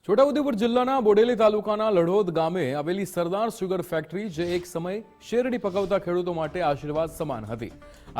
છોટાઉદેપુર જિલ્લાના બોડેલી તાલુકાના લડોદ ગામે આવેલી સરદાર સુગર ફેક્ટરી જે એક સમય શેરડી પકવતા ખેડૂતો માટે આશીર્વાદ સમાન હતી,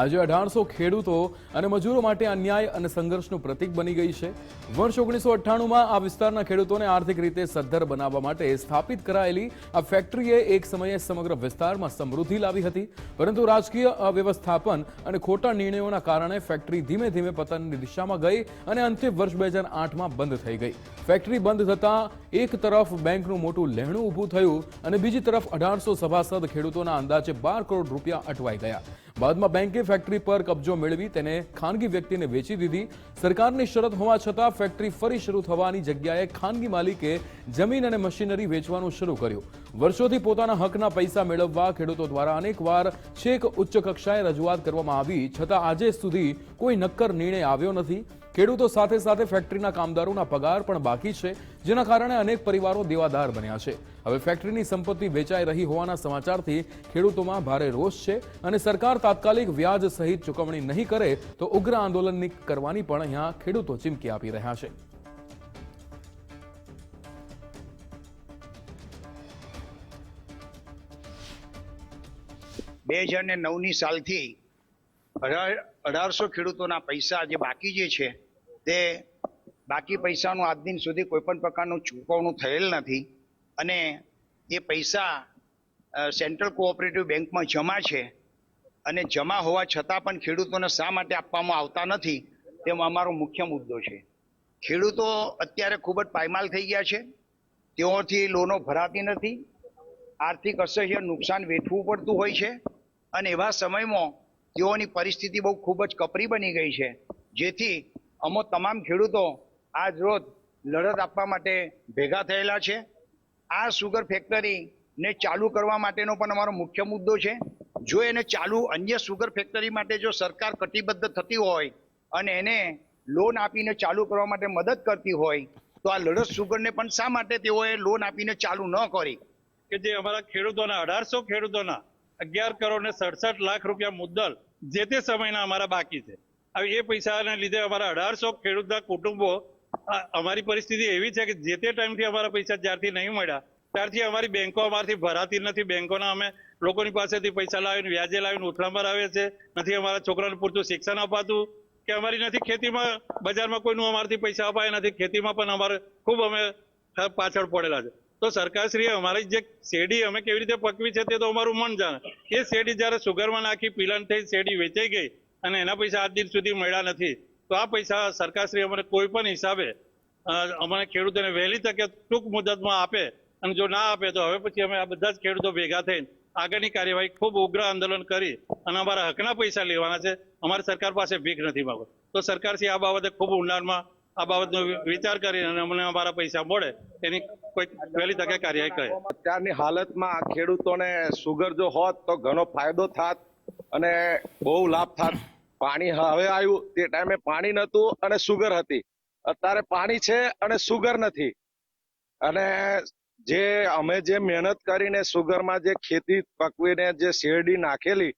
આજે 1800 ખેડૂતો અને મજૂરો માટે અન્યાય અને સંઘર્ષનું પ્રતીક બની ગઈ છે। વર્ષ 1998માં આ વિસ્તારના ખેડૂતોને આર્થિક રીતે સદ્ધર બનાવવા માટે સ્થાપિત કરાયેલી આ ફેક્ટરીએ એક સમયે સમગ્ર વિસ્તારમાં સમૃદ્ધિ લાવી હતી, પરંતુ રાજકીય અવ્યવસ્થાપન અને ખોટા નિર્ણયોના કારણે ફેક્ટરી ધીમે ધીમે પતનની દિશામાં ગઈ અને અંતે વર્ષ 2008માં બંધ થઈ ગઈ। ફેક્ટરી બંધ થતાં એક તરફ બેંકનું મોટું લહેણું ઊભું થયું અને બીજી તરફ 1800 સભાસદ ખેડૂતોના અંદાજે 12 કરોડ રૂપિયા અટવાઈ ગયા। બાદમાં બેંકે ફેક્ટરી પર કબજો મેળવી તેને ખાનગી વ્યક્તિને વેચી દીધી। સરકારની શરત હોવા છતાં ફેક્ટરી ફરી શરૂ થવાની જગ્યાએ ખાનગી માલિકે જમીન અને મશીનરી વેચવાનું શરૂ કર્યું। વર્ષોથી પોતાના હકના પૈસા મેળવવા ખેડૂતો દ્વારા અનેકવાર છેક ઉચ્ચ કક્ષાએ રજૂઆત કરવામાં આવી, છતાં આજે સુધી કોઈ નક્કર નિર્ણય આવ્યો નથી। ખેડૂતો સાથે સાથે ફેક્ટરીના કામદારોના પગાર પણ બાકી છે, જેના કારણે અનેક પરિવારો દેવાદાર બન્યા છે। હવે ફેક્ટરીની સંપત્તિ વેચાઈ રહી હોવાના સમાચારથી ખેડૂતોમાં ભારે રોષ છે અને સરકાર તાત્કાલિક વ્યાજ સહિત ચૂકવણી નહીં કરે તો ઉગ્ર આંદોલન કરવાની પણ અહીંયા ખેડૂતો ચીમકી આપી રહ્યા છે। 2009ની સાલથી 1800 ખેડૂતોના પૈસા જે બાકી જે છે તે બાકી પૈસાનું આજ દિન સુધી કોઈ પણ પ્રકારનું ચૂકવણું થયેલ નથી અને એ પૈસા સેન્ટ્રલ કોઓપરેટિવ બેંકમાં જમા છે અને જમા હોવા છતાં પણ ખેડૂતોને શા માટે આપવામાં આવતા નથી તે અમારો મુખ્ય મુદ્દો છે। ખેડૂતો અત્યારે ખૂબ જ પાયમાલ થઈ ગયા છે, તેઓથી લોનો ભરાતી નથી, આર્થિક અસહ્ય નુકસાન વેઠવું પડતું હોય છે અને એવા સમયમાં તેઓની પરિસ્થિતિ બહુ ખૂબ જ કપરી બની ગઈ છે, જેથી અમો તમામ ખેડૂતો આજ રોજ લડત આપવા માટે ભેગા થયેલા છે। આ સુગર ફેક્ટરીને ચાલુ કરવા માટેનો પણ અમારો મુખ્ય મુદ્દો છે। જો એને ચાલુ અન્ય સુગર ફેક્ટરી માટે જો સરકાર કટિબદ્ધ થતી હોય અને એને લોન આપીને ચાલુ કરવા માટે મદદ કરતી હોય તો આ લડત સુગરને પણ શા માટે તેઓએ લોન આપીને ચાલુ ન કરી? કે જે અમારા ખેડૂતોના 1800 ખેડૂતોના 11 કરોડ ને 67 લાખ રૂપિયા મુદ્દલ જે તે સમયના અમારા બાકી છે। હવે એ પૈસાને લીધે અમારા 1800 ખેડૂતના કુટુંબો, અમારી પરિસ્થિતિ એવી છે કે જે તે ટાઈમથી અમારા પૈસા જ્યારથી નહીં મળ્યા ત્યારથી અમારી બેંકો અમારાથી ભરાતી નથી। બેંકોના અમે લોકોની પાસેથી પૈસા લાવીને વ્યાજે લાવીને ઉથલામાં આવે છે, નથી અમારા છોકરાને પૂરતું શિક્ષણ અપાતું કે અમારી નથી ખેતીમાં બજારમાં કોઈનું અમારાથી પૈસા અપાય નથી, ખેતીમાં પણ અમારે ખૂબ અમે પાછળ પડેલા છે। તો સરકારશ્રીએ અમારી જે શેરડી અમે કેવી રીતે પકવી છે તે તો અમારું મન જાણે। એ શેરડી જ્યારે સુગરમાં નાખી પીલન થઈ શેરડી વેચાઈ ગઈ અને એના પૈસા આજ દિન સુધી મળ્યા નથી, તો આ પૈસા સરકારશ્રી અમને કોઈ પણ હિસાબે અમને ખેડૂતોને વહેલી તકે ટૂંક મુદતમાં આપે અને જો ના આપે તો હવે પછી અમે આ બધા જ ખેડૂતો ભેગા થઈને આગળની કાર્યવાહી ખૂબ ઉગ્ર આંદોલન કરી અને અમારા હકના પૈસા લેવાના છે। અમારી સરકાર પાસે ભીખ નથી માંગો, તો સરકારશ્રી આ બાબતે ખૂબ ઊંડાણમાં આ બાબતનો વિચાર કરી અને અમને અમારા પૈસા મળે એની કોઈ વહેલી તકે કાર્યવાહી કરે। અત્યારની હાલતમાં ખેડૂતોને સુગર જો હોત તો ઘણો ફાયદો થાત અને બહુ લાભ થાત। પાણી હવે આવ્યું તે ટાઈમે પાણી નહોતું અને સુગર હતી, અત્યારે પાણી છે અને સુગર નથી। અને જે અમે જે મહેનત કરીને સુગરમાં જે ખેતી પકવીને જે શેરડી નાખેલી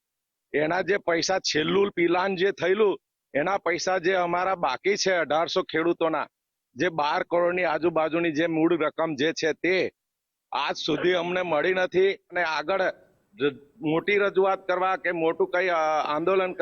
એના જે પૈસા છેલ્લું પિલાન જે થયેલું એના પૈસા જે અમારા બાકી છે 1800 ખેડૂતોના જે 12 કરોડની આજુબાજુની જે મૂળ રકમ જે છે તે આજ સુધી અમને મળી નથી અને આગળ મોટી રજૂઆત કરવા કે મોટું કઈ આંદોલન